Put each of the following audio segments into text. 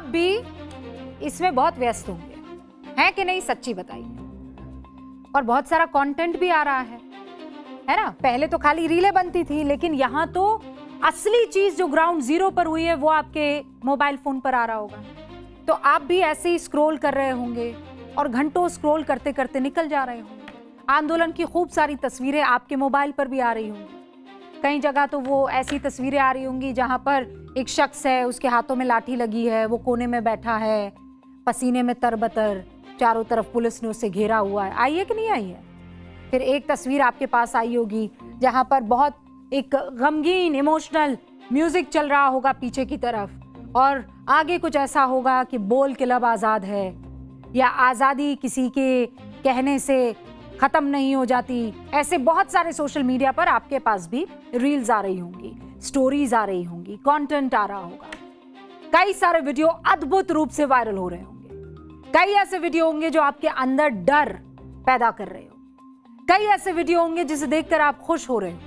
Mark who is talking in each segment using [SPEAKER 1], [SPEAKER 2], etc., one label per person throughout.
[SPEAKER 1] आप भी इसमें बहुत व्यस्त होंगे, हैं कि नहीं? सच्ची बताइए। और बहुत सारा कंटेंट भी आ रहा है ना? पहले तो खाली रीलें बनती थी, लेकिन यहाँ तो असली चीज जो ग्राउंड जीरो पर हुई है वो आपके मोबाइल फोन पर आ रहा होगा। तो आप भी ऐसे ही स्क्रॉल कर रहे होंगे और घंटों स्क्रॉल करते करते निकल जा रहे होंगे। आंदोलन की खूब सारी तस्वीरें आपके मोबाइल पर भी आ रही होंगी। कई जगह तो वो ऐसी तस्वीरें आ रही होंगी जहां पर एक शख्स है, उसके हाथों में लाठी लगी है, वो कोने में बैठा है, पसीने में तरबतर, चारों तरफ पुलिस ने उसे घेरा हुआ है। आई है कि नहीं आई है? फिर एक तस्वीर आपके पास आई होगी जहां पर बहुत एक गमगीन इमोशनल म्यूजिक चल रहा होगा पीछे की तरफ, और आगे कुछ ऐसा होगा कि बोल के लब आजाद है, या आजादी किसी के कहने से खत्म नहीं हो जाती। ऐसे बहुत सारे सोशल मीडिया पर आपके पास भी रील्स आ रही होंगी, स्टोरीज आ रही होंगी, कंटेंट आ रहा होगा। कई सारे वीडियो अद्भुत रूप से वायरल हो रहे होंगे। कई ऐसे वीडियो होंगे जो आपके अंदर डर पैदा कर रहे हो। कई ऐसे वीडियो होंगे जिसे देखकर आप खुश हो रहे हो।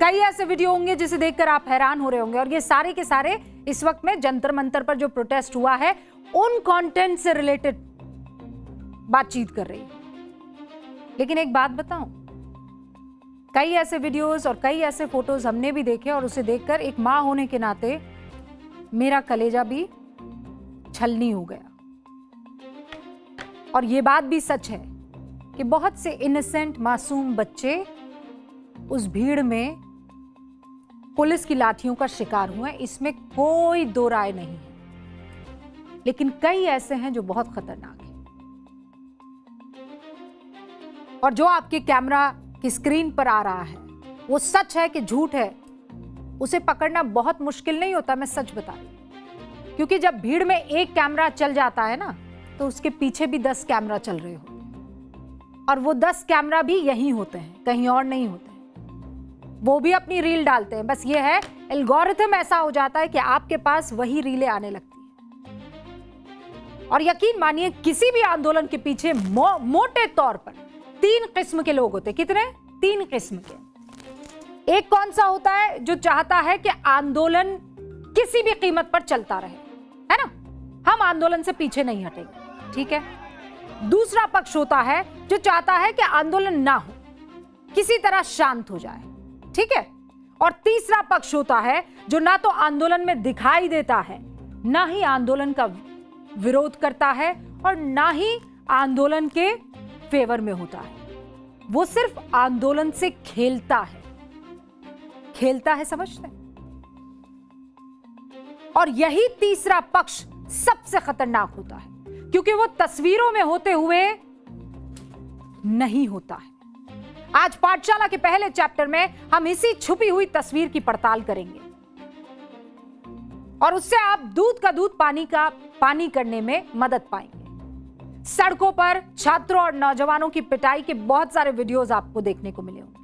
[SPEAKER 1] कई ऐसे वीडियो होंगे जिसे देखकर आप हैरान हो रहे होंगे। और ये सारे के सारे इस वक्त में जंतर मंतर पर जो प्रोटेस्ट हुआ है उन कंटेंट से रिलेटेड बातचीत कर रही है। लेकिन एक बात बताऊं, कई ऐसे वीडियोस और कई ऐसे फोटोज हमने भी देखे और उसे देखकर एक मां होने के नाते मेरा कलेजा भी छलनी हो गया। और ये बात भी सच है कि बहुत से इनोसेंट मासूम बच्चे उस भीड़ में पुलिस की लाठियों का शिकार हुए, इसमें कोई दो राय नहीं है। लेकिन कई ऐसे हैं जो बहुत खतरनाक हैं, और जो आपके कैमरा की स्क्रीन पर आ रहा है वो सच है कि झूठ है, उसे पकड़ना बहुत मुश्किल नहीं होता। मैं सच बता रही हूं, क्योंकि जब भीड़ में एक कैमरा चल जाता है ना, तो उसके पीछे भी 10 कैमरा चल रहे होते हैं, और वो 10 कैमरा भी यहीं होते हैं, कहीं और नहीं होते हैं। वो भी अपनी रील डालते हैं। बस ये है, एल्गोरिथम ऐसा हो जाता है कि आपके पास वही रीलें आने लगती हैं। और यकीन मानिए, किसी भी आंदोलन के पीछे मोटे तौर पर 3 किस्म के लोग होते हैं। कितने? 3 किस्म के। एक कौन सा होता है? जो चाहता है कि आंदोलन किसी भी कीमत पर चलता रहे, है ना, हम आंदोलन से पीछे नहीं हटेंगे, ठीक है। दूसरा पक्ष होता है जो चाहता है कि आंदोलन ना हो, किसी तरह शांत हो जाए, ठीक है। और तीसरा पक्ष होता है जो ना तो आंदोलन में दिखाई देता है, ना ही आंदोलन का विरोध करता है, और ना ही आंदोलन के फेवर में होता है। वो सिर्फ आंदोलन से खेलता है, समझते हैं? और यही तीसरा पक्ष सबसे खतरनाक होता है, क्योंकि वो तस्वीरों में होते हुए नहीं होता है। आज पाठशाला के पहले चैप्टर में हम इसी छुपी हुई तस्वीर की पड़ताल करेंगे, और उससे आप दूध का दूध पानी का पानी करने में मदद पाएंगे। सड़कों पर छात्रों और नौजवानों की पिटाई के बहुत सारे वीडियोस आपको देखने को मिले होंगे।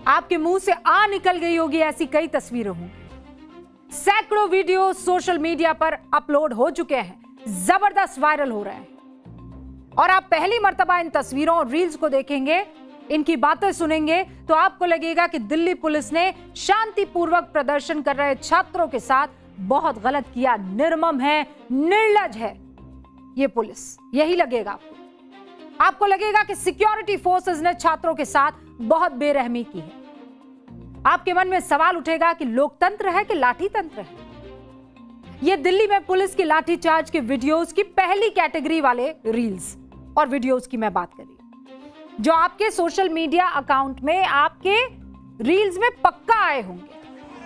[SPEAKER 1] आपके मुंह से आ निकल गई होगी ऐसी कई तस्वीरें होंगी। सैकड़ों वीडियो सोशल मीडिया पर अपलोड हो चुके हैं, जबरदस्त वायरल हो रहे हैं, और आप पहली मर्तबा इन तस्वीरों और रील्स को देखेंगे, इनकी बातें सुनेंगे, तो आपको लगेगा कि दिल्ली पुलिस ने शांतिपूर्वक प्रदर्शन कर रहे छात्रों के साथ बहुत गलत किया, निर्मम है, निर्लज है ये पुलिस। यही लगेगा आपको। आपको लगेगा कि सिक्योरिटी फोर्सेस ने छात्रों के साथ बहुत बेरहमी की है। आपके मन में सवाल उठेगा कि लोकतंत्र है कि लाठी तंत्र है। ये दिल्ली में पुलिस की लाठीचार्ज के वीडियोस की पहली कैटेगरी वाले रील्स और वीडियोस की मैं बात कर रही हूं, जो आपके सोशल मीडिया अकाउंट में, आपके रील्स में पक्का आए होंगे।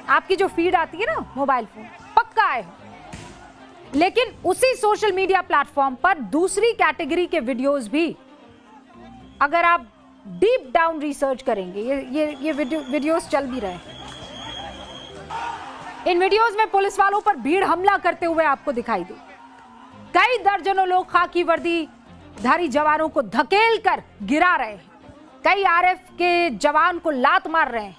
[SPEAKER 1] आपकी जो फीड आती है ना मोबाइल फोन, पक्का आए होंगे। लेकिन उसी सोशल मीडिया प्लेटफॉर्म पर दूसरी कैटेगरी के वीडियोस भी, अगर आप डीप डाउन रिसर्च करेंगे, ये वीडियोस चल भी रहे हैं। इन वीडियोस में पुलिस वालों पर भीड़ हमला करते हुए आपको दिखाई दे। कई दर्जनों लोग खाकी वर्दी धारी जवानों को धकेल कर गिरा रहे हैं। कई आरएफ के जवान को लात मार रहे हैं।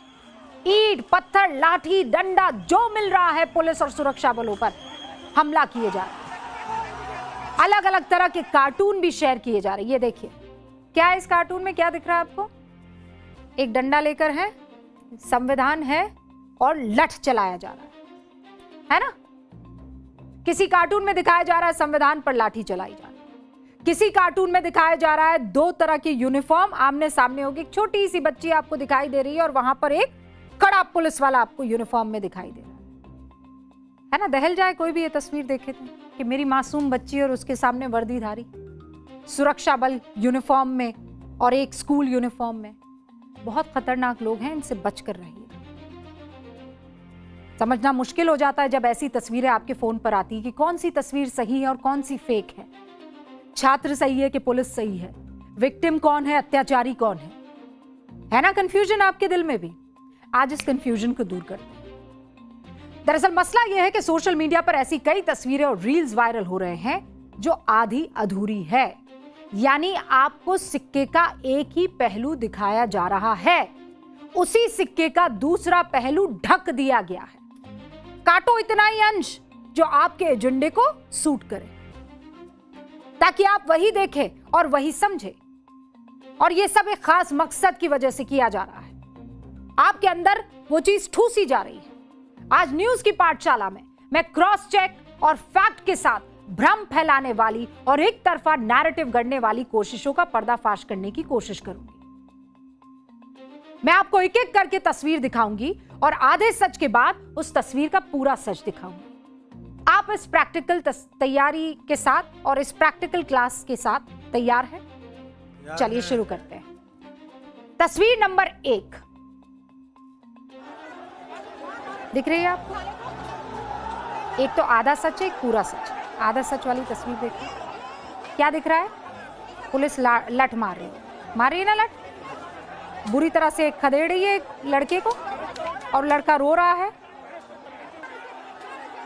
[SPEAKER 1] ईंट, पत्थर, लाठी, डंडा जो मिल रहा है पुलिस और सुरक्षा बलों पर हमला किए जा रहे हैं। अलग अलग तरह के कार्टून भी शेयर किए जा रहे हैं। ये देखिए, क्या है इस कार्टून में, क्या दिख रहा है आपको? एक डंडा लेकर है, संविधान है, और लठ चलाया जा रहा है ना। किसी कार्टून में दिखाया जा रहा है संविधान पर लाठी चलाई जा रही है, किसी कार्टून में दिखाया जा रहा है दो तरह की यूनिफॉर्म आमने सामने होगी, एक छोटी सी बच्ची आपको दिखाई दे रही है और वहां पर एक कड़ा पुलिस वाला आपको यूनिफॉर्म में दिखाई दे रहा है ना। दहल जाए कोई भी ये तस्वीर देखे तो कि मेरी मासूम बच्ची और उसके सामने वर्दीधारी सुरक्षा बल यूनिफॉर्म में और एक स्कूल यूनिफॉर्म में। बहुत खतरनाक लोग हैं, इनसे बचकर रहिए। समझना मुश्किल हो जाता है जब ऐसी तस्वीरें आपके फोन पर आती है कि कौन सी तस्वीर सही है और कौन सी फेक है। छात्र सही है कि पुलिस सही है, विक्टिम कौन है, अत्याचारी कौन है ना कंफ्यूजन आपके दिल में भी। आज इस कंफ्यूजन को दूर करते हैं। दरअसल मसला यह है कि सोशल मीडिया पर ऐसी कई तस्वीरें और रील्स वायरल हो रहे हैं जो आधी अधूरी है, यानी आपको सिक्के का एक ही पहलू दिखाया जा रहा है, उसी सिक्के का दूसरा पहलू ढक दिया गया है। काटो इतना ही अंश जो आपके एजेंडे को सूट करे, ताकि आप वही देखें और वही समझें। और यह सब एक खास मकसद की वजह से किया जा रहा है। आपके अंदर वो चीज ठूसी जा रही है। आज न्यूज की पाठशाला में मैं क्रॉस चेक और फैक्ट के साथ भ्रम फैलाने वाली और एक तरफा नैरेटिव गढ़ने वाली कोशिशों का पर्दाफाश करने की कोशिश करूंगी। मैं आपको एक एक करके तस्वीर दिखाऊंगी और आधे सच के बाद उस तस्वीर का पूरा सच दिखाऊंगी। आप इस प्रैक्टिकल तैयारी के साथ और इस प्रैक्टिकल क्लास के साथ तैयार हैं? चलिए शुरू करते हैं। तस्वीर नंबर 1 दिख रही है आपको? एक तो आधा सच है, एक पूरा सच। आधा सच वाली तस्वीर देखिए, क्या दिख रहा है? पुलिस लठ मार रही है ना, लठ बुरी तरह से खदेड़ रही है एक लड़के को और लड़का रो रहा है।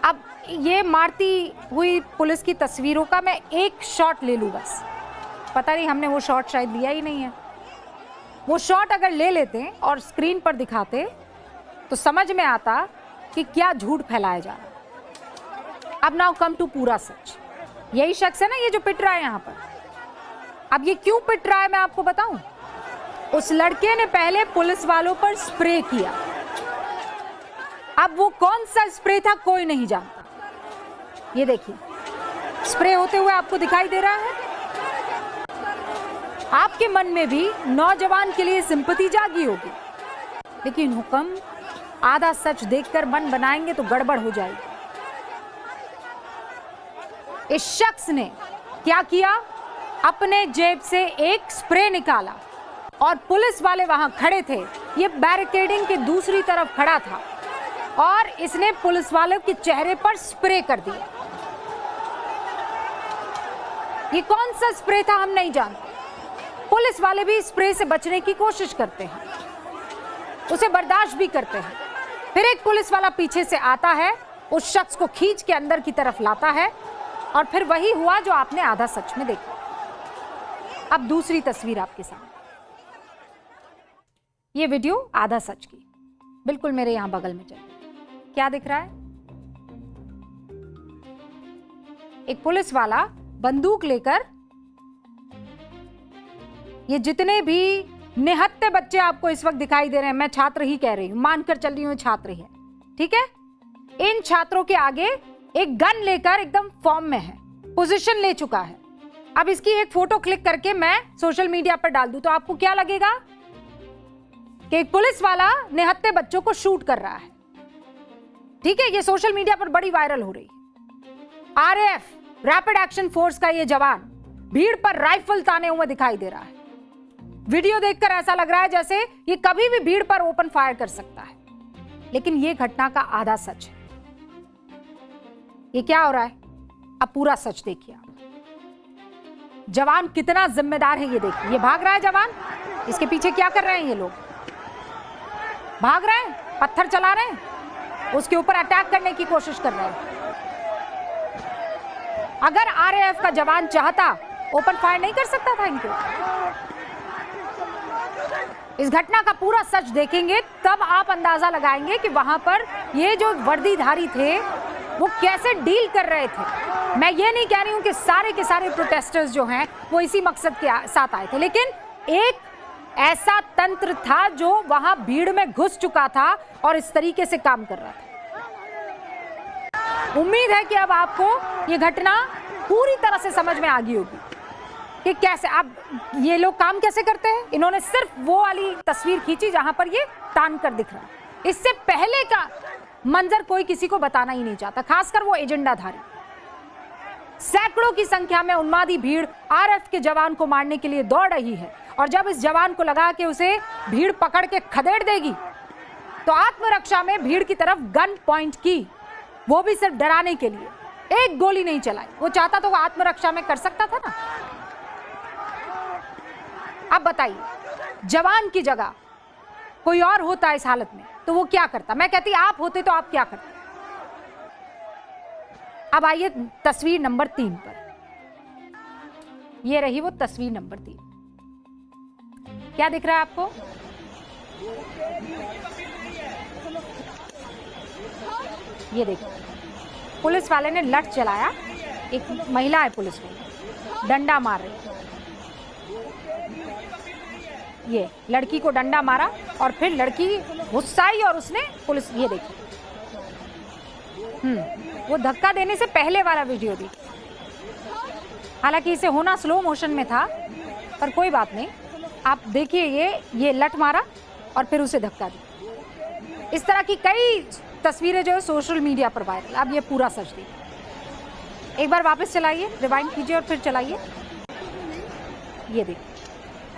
[SPEAKER 1] अब ये मारती हुई पुलिस की तस्वीरों का मैं एक शॉट ले लूं बस। पता नहीं हमने वो शॉट शायद लिया ही नहीं है। वो शॉट अगर ले लेते और स्क्रीन पर दिखाते तो समझ में आता कि क्या झूठ फैलाया जा रहा है। अब नाउ कम टू पूरा सच। यही शख्स है ना ये जो पिट रहा है यहां पर। अब ये क्यों पिट रहा है मैं आपको बताऊं। उस लड़के ने पहले पुलिस वालों पर स्प्रे किया। अब वो कौन सा स्प्रे था कोई नहीं जानता। ये देखिए स्प्रे होते हुए आपको दिखाई दे रहा है। आपके मन में भी नौजवान के लिए सिंपैथी जागी होगी, लेकिन हुक्म आधा सच देखकर मन बनाएंगे तो गड़बड़ हो जाएगी। इस शख्स ने क्या किया, अपने जेब से एक स्प्रे निकाला और पुलिस वाले वहां खड़े थे। ये बैरिकेडिंग के दूसरी तरफ खड़ा था और इसने पुलिस वालों के चेहरे पर स्प्रे कर दिया। ये कौन सा स्प्रे था हम नहीं जानते। पुलिस वाले भी स्प्रे से बचने की कोशिश करते हैं, उसे बर्दाश्त भी करते हैं। फिर एक पुलिस वाला पीछे से आता है, उस शख्स को खींच के अंदर की तरफ लाता है और फिर वही हुआ जो आपने आधा सच में देखा। अब दूसरी तस्वीर आपके सामने। ये वीडियो आधा सच की, बिल्कुल मेरे यहां बगल में चल रही है। क्या दिख रहा है? एक पुलिस वाला बंदूक लेकर, ये जितने भी निहत्थे बच्चे आपको इस वक्त दिखाई दे रहे हैं, मैं छात्र ही कह रही हूं, मानकर चल रही हूं छात्र ही है, ठीक है। इन छात्रों के आगे एक गन लेकर एकदम फॉर्म में है, पोजीशन ले चुका है। अब इसकी एक फोटो क्लिक करके मैं सोशल मीडिया पर डाल दूं तो आपको क्या लगेगा कि एक पुलिस वाला निहत्थे बच्चों को शूट कर रहा है, ठीक है। ये सोशल मीडिया पर बड़ी वायरल हो रही है। आरएएफ रैपिड एक्शन फोर्स का ये जवान भीड़ पर राइफल ताने हुए दिखाई दे रहा है। वीडियो देखकर ऐसा लग रहा है जैसे ये कभी भी भीड़ पर ओपन फायर कर सकता है, लेकिन ये घटना का आधा सच है। ये क्या हो रहा है, अब पूरा सच देखिए आप। जवान कितना जिम्मेदार है ये देखिए। ये भाग रहा है जवान, इसके पीछे क्या कर रहे हैं ये लोग? भाग रहे हैं, पत्थर चला रहे हैं, उसके ऊपर अटैक करने की कोशिश कर रहे हैं। अगर आरएएफ का जवान चाहता ओपन फायर नहीं कर सकता था इनको। इस घटना का पूरा सच देखेंगे तब आप अंदाजा लगाएंगे कि वहां पर ये जो वर्दीधारी थे वो कैसे डील कर रहे थे। मैं ये नहीं कह रही हूं कि सारे के सारे प्रोटेस्टर्स जो हैं वो इसी मकसद के साथ आए थे, लेकिन एक ऐसा तंत्र था जो वहां भीड़ में घुस चुका था और इस तरीके से काम कर रहा था। उम्मीद है कि अब आपको ये घटना पूरी तरह से समझ में आ गई होगी कि कैसे अब ये लोग काम कैसे करते हैं। इन्होंने सिर्फ वो वाली तस्वीर खींची जहां पर ये तान कर दिख रहा है। इससे पहले का मंजर कोई किसी को बताना ही नहीं चाहता, खासकर वो एजेंडाधारी। सैकड़ों की संख्या में उन्मादी भीड़ आरएफ के जवान को मारने के लिए दौड़ रही है, और जब इस जवान को लगा कि उसे भीड़ पकड़ के खदेड़ देगी तो आत्मरक्षा में भीड़ की तरफ गन पॉइंट की, वो भी सिर्फ डराने के लिए। एक गोली नहीं चलाई। वो चाहता तो वो आत्मरक्षा में कर सकता था ना। अब बताइए, जवान की जगह कोई और होता इस हालत में तो वो क्या करता? मैं कहती आप होते तो आप क्या करते? अब आइए तस्वीर नंबर 3 पर। ये रही वो तस्वीर नंबर 3। क्या दिख रहा है आपको? ये देखिए, पुलिस वाले ने लठ चलाया। एक महिला है पुलिस में, डंडा मार रही है। ये लड़की को डंडा मारा और फिर लड़की गुस्साई और उसने पुलिस, ये देखिए, वो धक्का देने से पहले वाला वीडियो देखिए। हालांकि इसे होना स्लो मोशन में था, पर कोई बात नहीं। आप देखिए, ये लठ मारा और फिर उसे धक्का दिया। इस तरह की कई तस्वीरें जो है सोशल मीडिया पर वायरल। अब ये पूरा सच देखिए। एक बार वापस चलाइए, रिवाइंड कीजिए और फिर चलाइए। ये देखिए,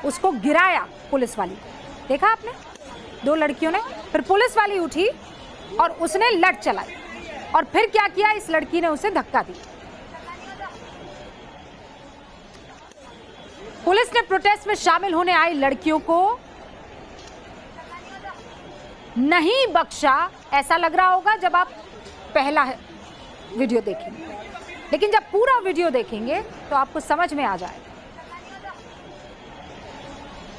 [SPEAKER 1] उसको गिराया पुलिस वाली को, देखा आपने? 2 लड़कियों ने, फिर पुलिस वाली उठी और उसने लठ चलाई और फिर क्या किया, इस लड़की ने उसे धक्का दिया। पुलिस ने प्रोटेस्ट में शामिल होने आई लड़कियों को नहीं बख्शा। ऐसा लग रहा होगा जब आप पहला वीडियो देखेंगे, लेकिन जब पूरा वीडियो देखेंगे तो आपको समझ में आ जाएगा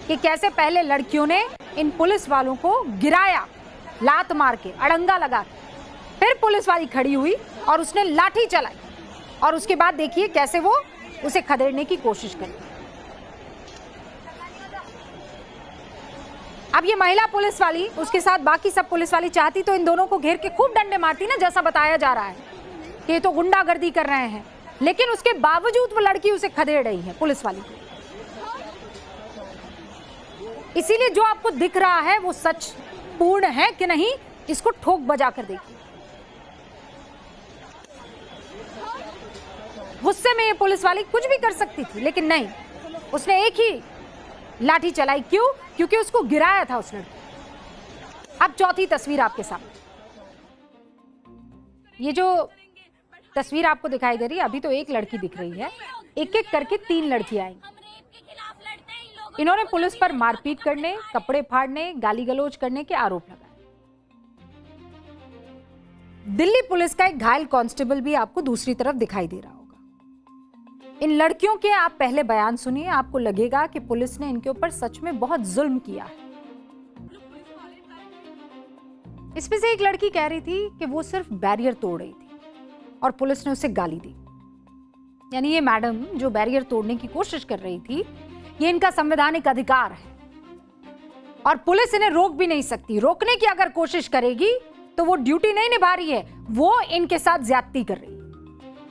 [SPEAKER 1] कि कैसे पहले लड़कियों ने इन पुलिस वालों को गिराया, लात मार के, अड़ंगा लगा के। फिर पुलिस वाली खड़ी हुई और उसने लाठी चलाई और उसके बाद देखिए कैसे वो उसे खदेड़ने की कोशिश करी। अब ये महिला पुलिस वाली, उसके साथ बाकी सब पुलिस वाली चाहती तो इन दोनों को घेर के खूब डंडे मारती ना, जैसा बताया जा रहा है कि ये तो गुंडागर्दी कर रहे हैं। लेकिन उसके बावजूद वो लड़की उसे खदेड़ रही है, पुलिस वाली को। इसीलिए जो आपको दिख रहा है वो सच पूर्ण है कि नहीं, इसको ठोक बजा कर देखिए। गुस्से में ये पुलिस वाली कुछ भी कर सकती थी, लेकिन नहीं, उसने एक ही लाठी चलाई। क्यों? क्योंकि उसको गिराया था उस लड़की। अब चौथी तस्वीर आपके सामने। ये जो तस्वीर आपको दिखाई दे रही है, अभी तो एक लड़की दिख रही है, एक एक करके 3 लड़कियां आई। इन्होंने पुलिस पर मारपीट करने, कपड़े फाड़ने, गाली गलौज करने के आरोप लगाए। दिल्ली पुलिस का एक घायल कांस्टेबल भी आपको दूसरी तरफ दिखाई दे रहा होगा। इन लड़कियों के आप पहले बयान सुनिए, आपको लगेगा कि पुलिस ने इनके ऊपर सच में बहुत जुल्म किया है। इसमें से एक लड़की कह रही थी कि वो सिर्फ बैरियर तोड़ रही थी और पुलिस ने उसे गाली दी। यानी ये मैडम जो बैरियर तोड़ने की कोशिश कर रही थी, ये इनका संवैधानिक अधिकार है और पुलिस इन्हें रोक भी नहीं सकती। रोकने की अगर कोशिश करेगी तो वो ड्यूटी नहीं निभा रही है, वो इनके साथ ज्यादती कर रही है।